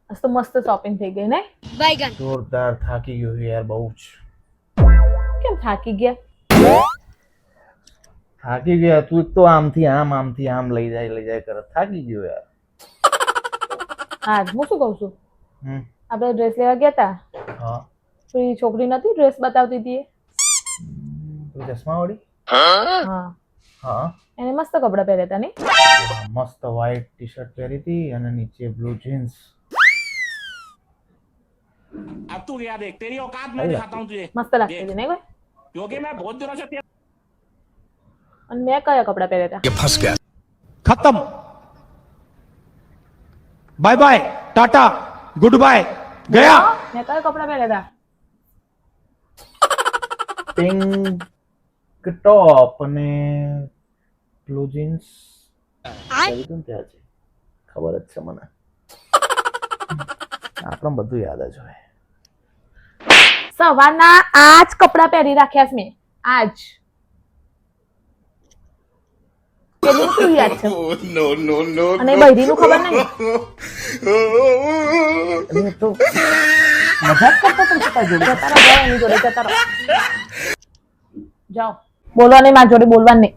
આજ તો મસ્ત શોપિંગ થઈ ગઈ ને? જોરદાર થાકી ગયો યાર બહુ જ. કેમ થાકી ગયા? થાકી ગયા તું તો આમથી આમ લઈ જાય કરે થાકી ગયો યાર. હા હું શું કહું છું, આપણે ડ્રેસ લેવા ગયા તા. હા પેલી છોકરી નથી ડ્રેસ બતાવતી હતી ચશ્મા વાળી? હા હા એને મસ્ત કપડા પહેર્યા હતા ને? મસ્ત વ્હાઈટ ટી શર્ટ પહેરી હતી અને નીચે બ્લુ જીન્સ. अब तू क्या देख तेरी औकात मैं दिखाता हूँ तुझे મસ્ત લાગતી હતી ને કોઈ? क्योंकि मैं बहुत दिनों से અને મેં કયા કપડા પહેર્યા હતા? फंस गया खत्म bye bye tata goodbye गया મેં કયા કપડા પહેર્યા હતા? પિંક ટોપ અને બ્લુ જીન્સ પહેરી તું ત્યાં છે ખબર જ છે મને. આપણે બધું યાદ જ હોય. સવારના આજ કપડા પહેરી રાખ્યા છે મેં આજ. પેલું શું યાદ છે? અને બૈરીનું ખબર નહીં. એટલે તો મજાક કરતો તો જતા જોડે. જતા રહો, જાઓ એની જોડે જતા રહો. જાઓ બોલવા નહીં, મારી જોડે બોલવા નહીં.